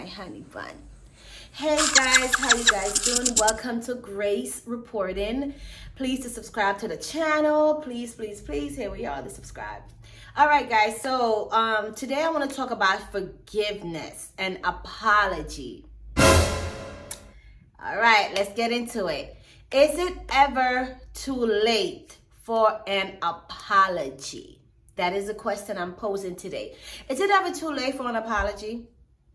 my honey bun. Hey guys, how you guys doing? Welcome to Grace Reporting. Please to subscribe to the channel. Please. Here we are, to subscribe. All right, guys. So today I want to talk about forgiveness and apology. All right, let's get into it. Is it ever too late for an apology? That is the question I'm posing today. Is it ever too late for an apology?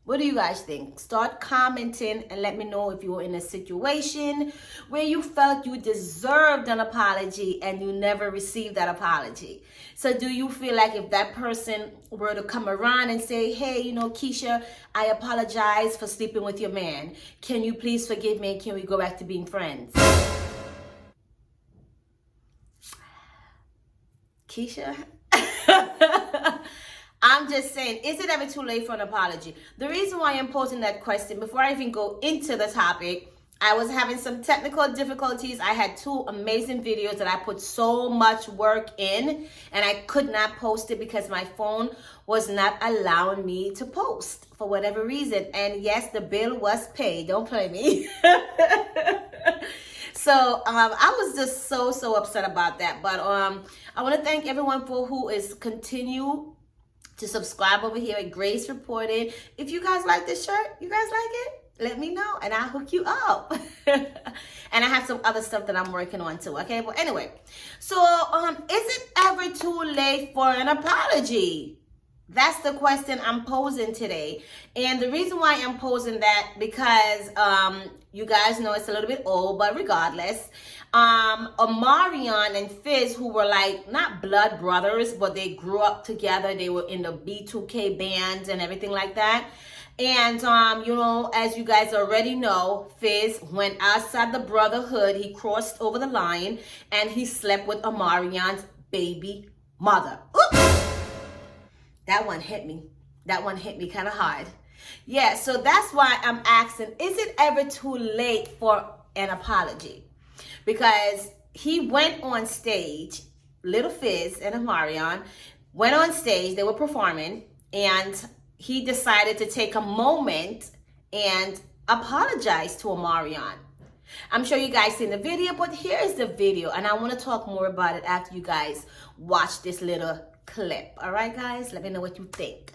What do you guys think? Start commenting and let me know if you were in a situation where you felt you deserved an apology and you never received that apology. So do you feel like if that person were to come around and say, hey, Keisha, I apologize for sleeping with your man. Can you please forgive me? Can we go back to being friends? Keisha? I'm just saying, is it ever too late for an apology? The reason why I'm posing that question, before I even go into the topic, I was having some technical difficulties. I had two amazing videos that I put so much work in, and I could not post it because my phone was not allowing me to post for whatever reason. And yes, the bill was paid. Don't play me. So I was just so upset about that. But I want to thank everyone for who is continue to subscribe over here at Grace Reported. If you guys like this shirt, you guys like it, let me know and I'll hook you up. And I have some other stuff that I'm working on too, okay? But anyway, so is it ever too late for an apology? That's the question I'm posing today. And the reason why I'm posing that, because you guys know it's a little bit old, but regardless, Omarion and Fizz, who were like not blood brothers, but they grew up together. They were in the B2K bands and everything like that. And as you guys already know, Fizz went outside the brotherhood. He crossed over the line and he slept with Omarion's baby mother. Oops. That one hit me. That one hit me kind of hard. Yeah, so that's why I'm asking, is it ever too late for an apology? Because he went on stage, little Fizz and Omarion went on stage, they were performing, and he decided to take a moment and apologize to Omarion. I'm sure you guys seen the video, but here's the video, and I want to talk more about it after you guys watch this little clip. All right, guys, let me know what you think.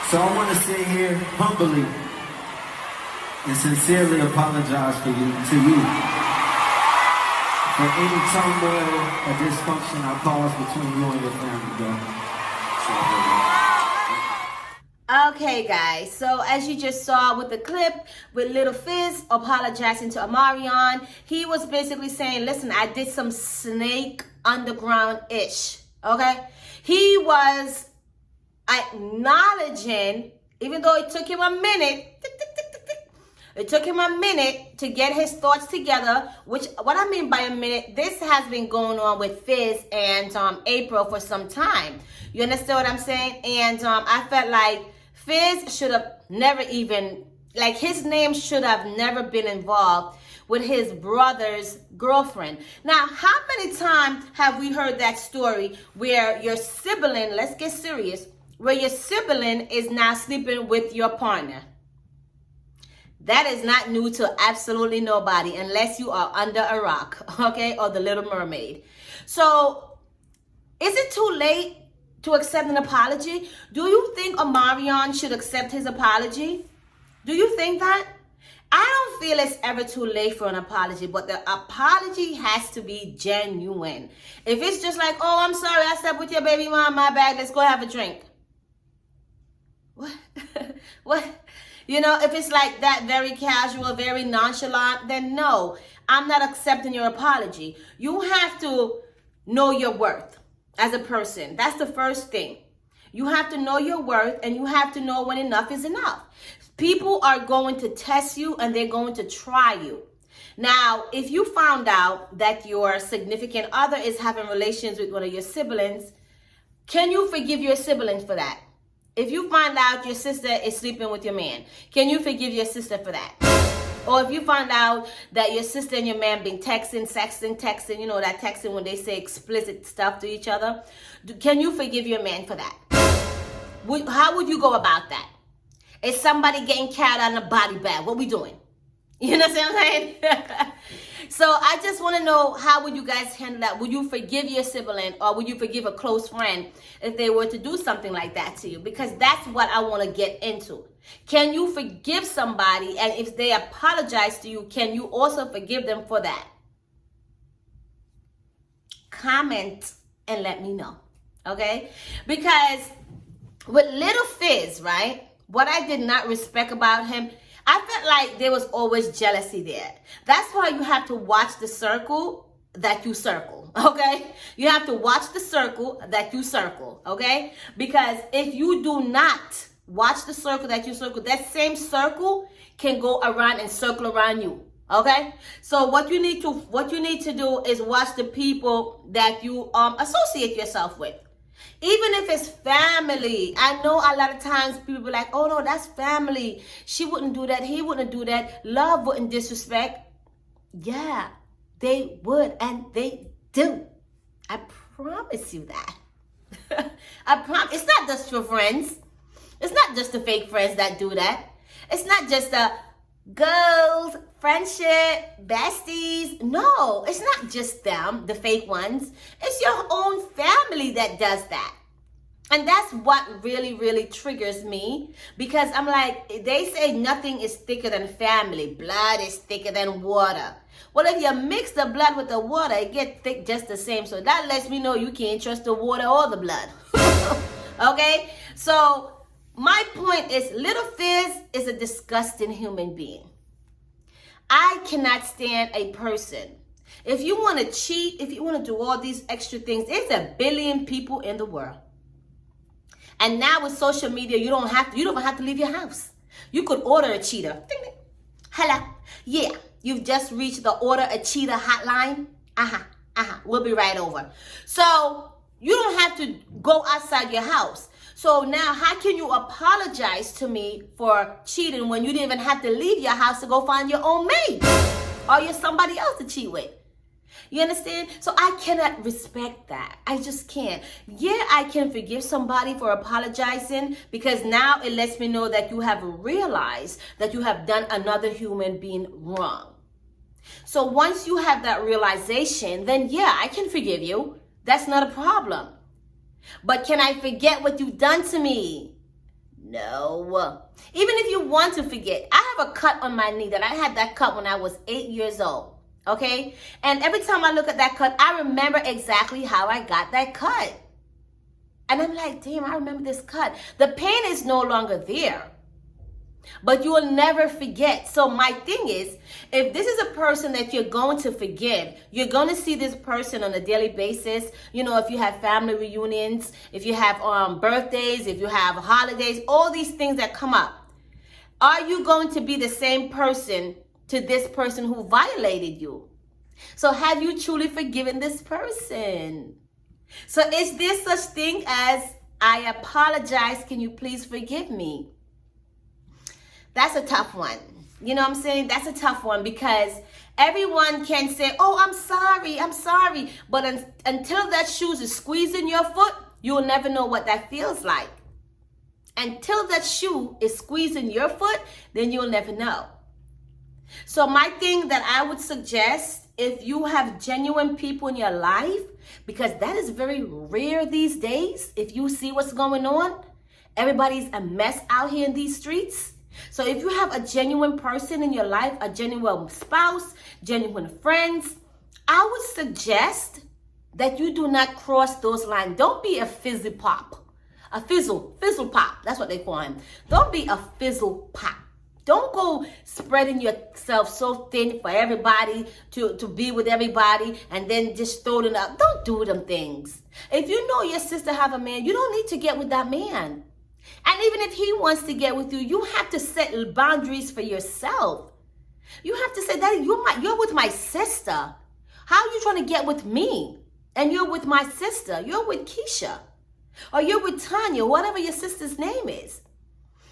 So I want to sit here humbly and sincerely apologize to you for any turmoil or dysfunction I caused between you and your family, Okay, guys, so as you just saw with the clip with little Fizz apologizing to Omarion, he was basically saying, listen, I did some snake underground-ish, okay? He was acknowledging, even though it took him a minute, to get his thoughts together, which, what I mean by a minute, this has been going on with Fizz and April for some time. You understand what I'm saying? And I felt like Fizz should have never even, like his name should have never been involved with his brother's girlfriend. Now, how many times have we heard that story where your sibling, let's get serious, where your sibling is now sleeping with your partner? That is not new to absolutely nobody unless you are under a rock, okay, or the Little Mermaid. So, is it too late to accept an apology? Do you think Omarion should accept his apology? Do you think that? I don't feel it's ever too late for an apology, but the apology has to be genuine. If it's just like, oh, I'm sorry, I slept with your baby mom, my bad, let's go have a drink. What? What? If it's like that, very casual, very nonchalant, then no, I'm not accepting your apology. You have to know your worth as a person. That's the first thing. You have to know your worth, and you have to know when enough is enough. People are going to test you and they're going to try you. Now, if you found out that your significant other is having relations with one of your siblings, can you forgive your siblings for that? If you find out your sister is sleeping with your man, can you forgive your sister for that? Or if you find out that your sister and your man been texting, that texting when they say explicit stuff to each other, can you forgive your man for that? How would you go about that? Is somebody getting carried out in a body bag? What we doing? You know what I'm saying? So I just want to know, how would you guys handle that? Would you forgive your sibling, or would you forgive a close friend if they were to do something like that to you? Because that's what I want to get into. Can you forgive somebody, and if they apologize to you, can you also forgive them for that? Comment and let me know, okay? Because with little Fizz, right, what I did not respect about him, I felt like there was always jealousy there. That's why you have to watch the circle that you circle, okay? You have to watch the circle that you circle, okay? Because if you do not watch the circle that you circle, that same circle can go around and circle around you, okay? So what you need to do is watch the people that you associate yourself with. Even if it's family. I know a lot of times people be like, oh no, that's family. She wouldn't do that. He wouldn't do that. Love wouldn't disrespect. Yeah, they would, and they do. I promise you that. I promise. It's not just your friends. It's not just the fake friends that do that. It's not just the girls, friendship, besties. No, it's not just them, the fake ones. It's your own family that does that. And that's what really, really triggers me, because I'm like, they say nothing is thicker than family. Blood is thicker than water. Well, if you mix the blood with the water, it gets thick just the same. So that lets me know you can't trust the water or the blood. Okay? So my point is, little Fizz is a disgusting human being. I cannot stand a person. If you want to cheat, if you want to do all these extra things, there's 1 billion people in the world. And now with social media, you don't even have to leave your house. You could order a cheater. Ding, ding. Hello. Yeah, you've just reached the order a cheater hotline. We'll be right over. So you don't have to go outside your house. So now how can you apologize to me for cheating when you didn't even have to leave your house to go find your own mate or you're somebody else to cheat with? You understand? So I cannot respect that. I just can't. Yeah, I can forgive somebody for apologizing, because now it lets me know that you have realized that you have done another human being wrong. So once you have that realization, then yeah, I can forgive you. That's not a problem. But can I forget what you've done to me? No. Even if you want to forget, I have a cut on my knee that I had that cut when I was 8 years old. Okay? And every time I look at that cut, I remember exactly how I got that cut. And I'm like, damn, I remember this cut. The pain is no longer there. But you will never forget. So my thing is, if this is a person that you're going to forgive, you're going to see this person on a daily basis. You know, if you have family reunions, if you have birthdays, if you have holidays, all these things that come up. Are you going to be the same person to this person who violated you? So have you truly forgiven this person? So is there such thing as, I apologize, can you please forgive me? That's a tough one. You know what I'm saying? That's a tough one, because everyone can say, oh, I'm sorry. But until that shoe is squeezing your foot, you'll never know what that feels like. Until that shoe is squeezing your foot, then you'll never know. So my thing that I would suggest, if you have genuine people in your life, because that is very rare these days, if you see what's going on, everybody's a mess out here in these streets. So if you have a genuine person in your life, a genuine spouse, genuine friends, I would suggest that you do not cross those lines. Don't be a fizzy pop. A fizzle pop. That's what they call him. Don't be a fizzle pop. Don't go spreading yourself so thin for everybody to be with everybody and then just throw it up. Don't do them things. If you know your sister have a man, you don't need to get with that man. And even if he wants to get with you, you have to set boundaries for yourself. You have to say, Daddy, you're with my sister. How are you trying to get with me? And you're with my sister. You're with Keisha. Or you're with Tanya, whatever your sister's name is.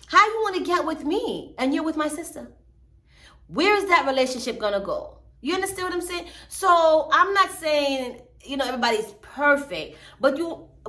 How you want to get with me and you're with my sister? Where is that relationship going to go? You understand what I'm saying? So I'm not saying, everybody's perfect. But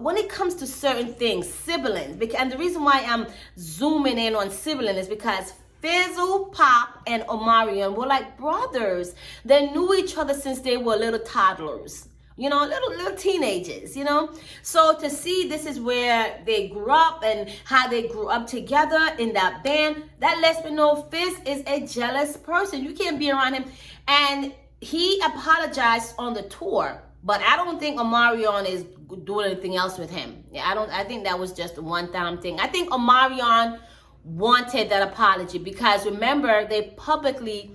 when it comes to certain things, siblings, and the reason why I'm zooming in on siblings is because Fizzle, Pop, and Omarion were like brothers. They knew each other since they were little toddlers, you know, little teenagers, you know. So to see this is where they grew up and how they grew up together in that band, that lets me know Fizz is a jealous person. You can't be around him. And he apologized on the tour, but I don't think Omarion is doing anything else with him. Yeah, I think that was just a one-time thing. I think Omarion wanted that apology because remember, they publicly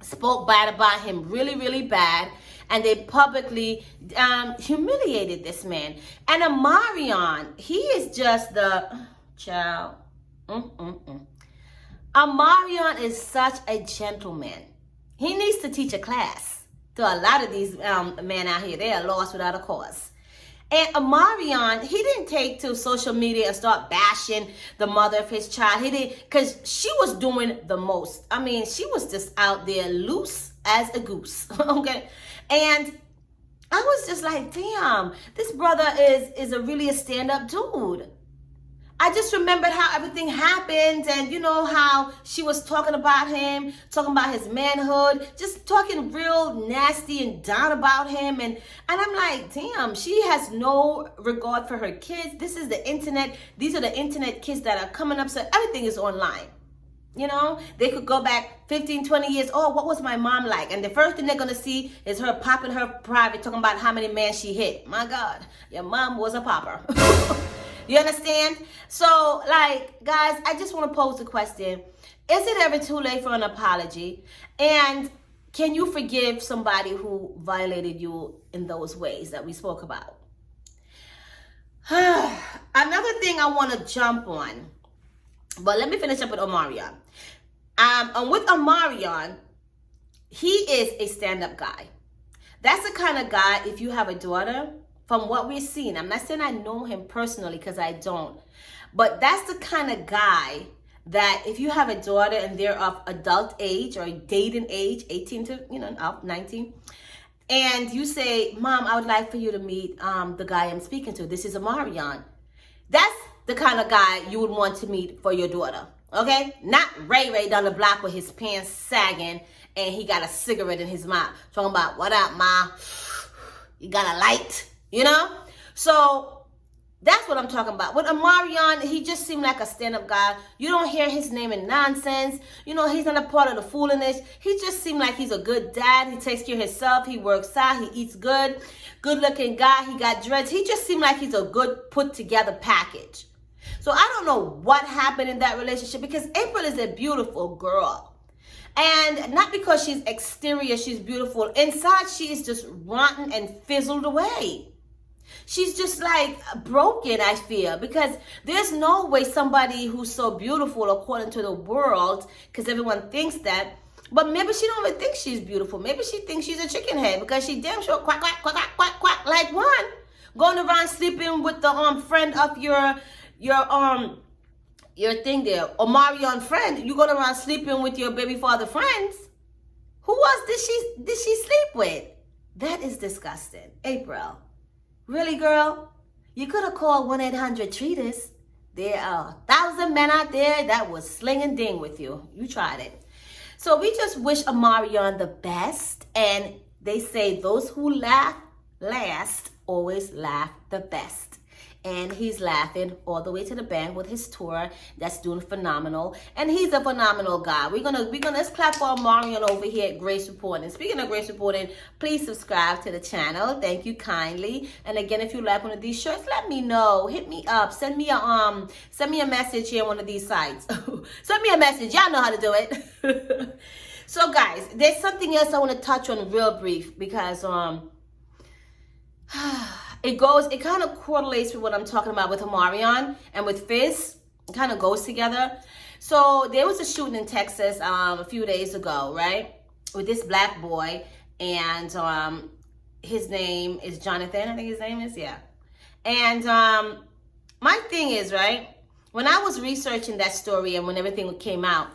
spoke bad about him, really, really bad, and they publicly humiliated this man. And Omarion, he is just the child. Omarion is such a gentleman. He needs to teach a class to a lot of these men out here. They are lost without a cause. And Omarion, he didn't take to social media and start bashing the mother of his child. He didn't, because she was doing the most. I mean, she was just out there loose as a goose. Okay. And I was just like, damn, this brother is really a stand-up dude. I just remembered how everything happened, and you know how she was talking about him, talking about his manhood, just talking real nasty and down about him, and I'm like, damn, she has no regard for her kids. This is the internet. These are the internet kids that are coming up, so everything is online. You know, they could go back 15, 20 years. Oh, what was my mom like? And the first thing they're going to see is her popping her private, talking about how many men she hit. My God, your mom was a popper. You understand? So, like, guys, I just want to pose the question. Is it ever too late for an apology? And can you forgive somebody who violated you in those ways that we spoke about? Another thing I want to jump on, but let me finish up with Omarion. And with Omarion, he is a stand-up guy. That's the kind of guy, if you have a daughter, from what we've seen, I'm not saying I know him personally because I don't, but that's the kind of guy that if you have a daughter and they're of adult age or dating age, 18 to, you know, up 19, and you say, Mom, I would like for you to meet the guy I'm speaking to. This is Omarion. That's the kind of guy you would want to meet for your daughter, okay? Not Ray down the block with his pants sagging and he got a cigarette in his mouth, talking about, what up, Ma? You got a light? You know? So that's what I'm talking about. With Omarion, he just seemed like a stand-up guy. You don't hear his name in nonsense. You know, he's not a part of the foolishness. He just seemed like he's a good dad. He takes care of himself. He works out. He eats good. Good-looking guy. He got dreads. He just seemed like he's a good put-together package. So I don't know what happened in that relationship because April is a beautiful girl. And not because she's exterior, she's beautiful. Inside, she is just rotten and fizzled away. She's just like broken, I feel, because there's no way somebody who's so beautiful according to the world, because everyone thinks that, but maybe she don't even think she's beautiful. Maybe she thinks she's a chicken head because she damn sure quack, quack, quack, quack, quack, quack, like one. Going around sleeping with the friend of your thing there, Omarion friend. You going around sleeping with your baby father friends. Who else did she sleep with? That is disgusting. April. Really, girl? You could have called 1-800-TREATIS. There are 1,000 men out there that was sling and ding with you. You tried it. So we just wish Omarion the best. And they say those who laugh last always laugh the best. And he's laughing all the way to the bank with his tour. That's doing phenomenal. And he's a phenomenal guy. Let's clap for Omarion over here at Grace Reporting. Speaking of Grace Reporting, please subscribe to the channel. Thank you kindly. And again, if you like one of these shirts, let me know. Hit me up. Send me a message here on one of these sites. Send me a message. Y'all know how to do it. So guys, there's something else I want to touch on real brief because it kind of correlates with what I'm talking about with Omarion and with Fizz. It kind of goes together. So there was a shooting in Texas a few days ago, right? With this black boy, and his name is Jonathan, I think his name is, yeah. And my thing is, right, when I was researching that story and when everything came out,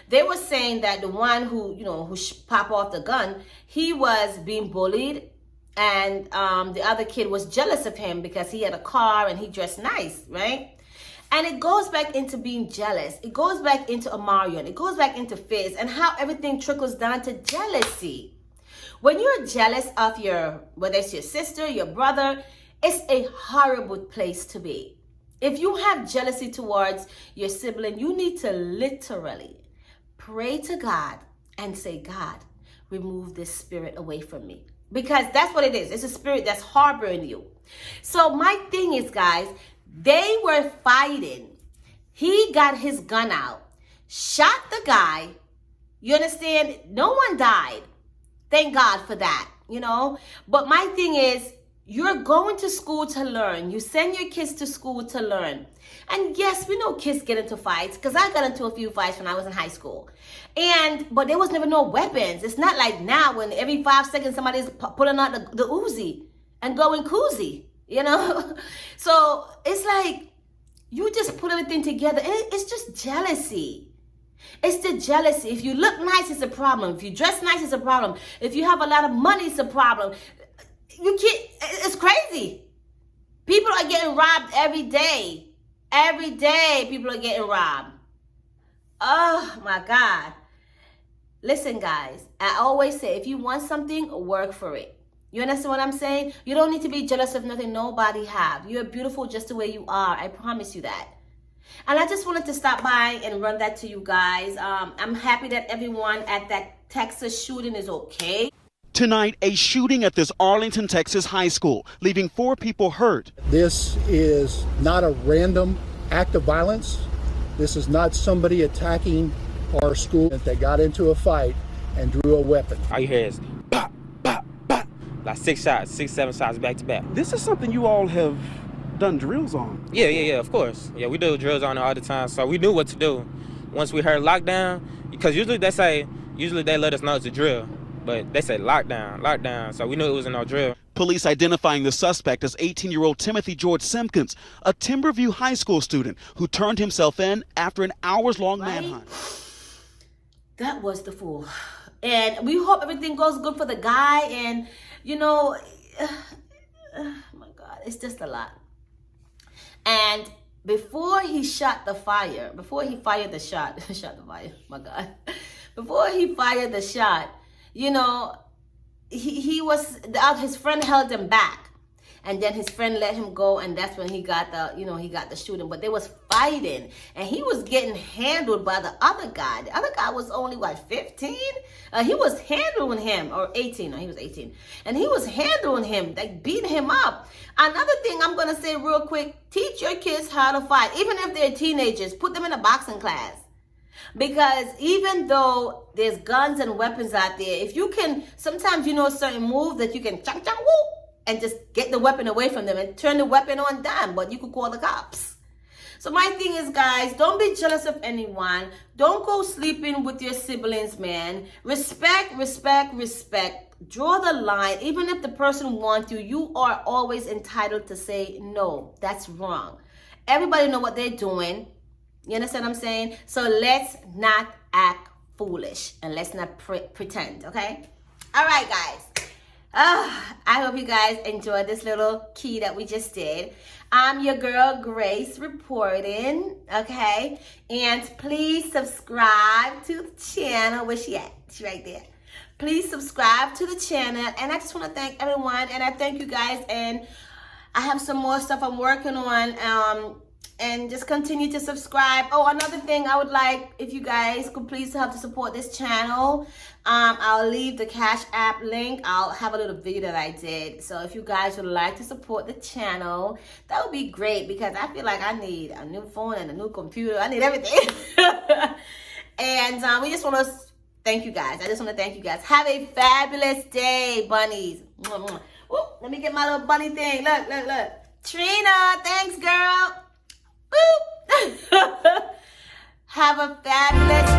they were saying that the one who, who popped off the gun, he was being bullied And the other kid was jealous of him because he had a car and he dressed nice, right? And it goes back into being jealous. It goes back into Omarion. It goes back into Fizz and how everything trickles down to jealousy. When you're jealous of whether it's your sister, your brother, it's a horrible place to be. If you have jealousy towards your sibling, you need to literally pray to God and say, God, remove this spirit away from me. Because that's what it is. It's a spirit that's harboring you. So my thing is, guys, they were fighting. He got his gun out, shot the guy. You understand? No one died. Thank God for that, you know. But my thing is, you're going to school to learn. You send your kids to school to learn. And yes, we know kids get into fights, because I got into a few fights when I was in high school. But there was never no weapons. It's not like now when every 5 seconds somebody's pulling out the Uzi and going koozie, you know. So it's like you just put everything together. It's just jealousy. It's the jealousy. If you look nice, it's a problem. If you dress nice, it's a problem. If you have a lot of money, it's a problem. It's crazy. People are getting robbed every day. Every day, people are getting robbed. Oh, my God. Listen, guys, I always say, if you want something, work for it. You understand what I'm saying? You don't need to be jealous of nothing nobody have. You're beautiful just the way you are. I promise you that. And I just wanted to stop by and run that to you guys. I'm happy that everyone at that Texas shooting is okay. Tonight, a shooting at this Arlington, Texas high school, leaving 4 people hurt. This is not a random act of violence. This is not somebody attacking our school. They got into a fight and drew a weapon. All you hear is pop, pop, pop. Like 6 shots, 6, 7 shots back to back. This is something you all have done drills on. Yeah, of course. Yeah, we do drills on it all the time, so we knew what to do. Once we heard lockdown, because usually they let us know it's a drill, but they say lockdown, so we knew it was in our drill. Police identifying the suspect as 18-year-old Timothy George Simpkins, a Timberview High School student who turned himself in after an hours-long manhunt. That was the fool. And we hope everything goes good for the guy. And, you know, oh my God, it's just a lot. And before he fired the shot, my God. Before he fired the shot, you know, his friend held him back. And then his friend let him go, and that's when he got the shooting. But they was fighting, and he was getting handled by the other guy. The other guy was only, 15? He was handling him, or 18. No, he was 18. And he was handling him, like beating him up. Another thing I'm going to say real quick, teach your kids how to fight. Even if they're teenagers, put them in a boxing class. Because even though there's guns and weapons out there, if you can, sometimes you know certain moves that you can chunk, whoop, and just get the weapon away from them and turn the weapon on them, but you could call the cops. So my thing is, guys, don't be jealous of anyone. Don't go sleeping with your siblings, man. Respect. Draw the line. Even if the person wants you are always entitled to say, no, that's wrong. Everybody know what they're doing. You understand what I'm saying? So let's not act foolish and let's not pretend, okay? All right, guys. I hope you guys enjoyed this little key that we just did. I'm your girl Grace reporting, okay? And please subscribe to the channel. Where's she at? She's right there. Please subscribe to the channel. And I just want to thank everyone. And I thank you guys. And I have some more stuff I'm working on. And just continue to subscribe. Oh, another thing I would like, if you guys could please help to support this channel. I'll leave the Cash App link. I'll have a little video that I did. So if you guys would like to support the channel, that would be great, because I feel like I need a new phone and a new computer. I need everything. And we just want to thank you guys. I just want to thank you guys. Have a fabulous day, bunnies. Ooh, let me get my little bunny thing. Look. Trina, thanks, girl. Have a fabulous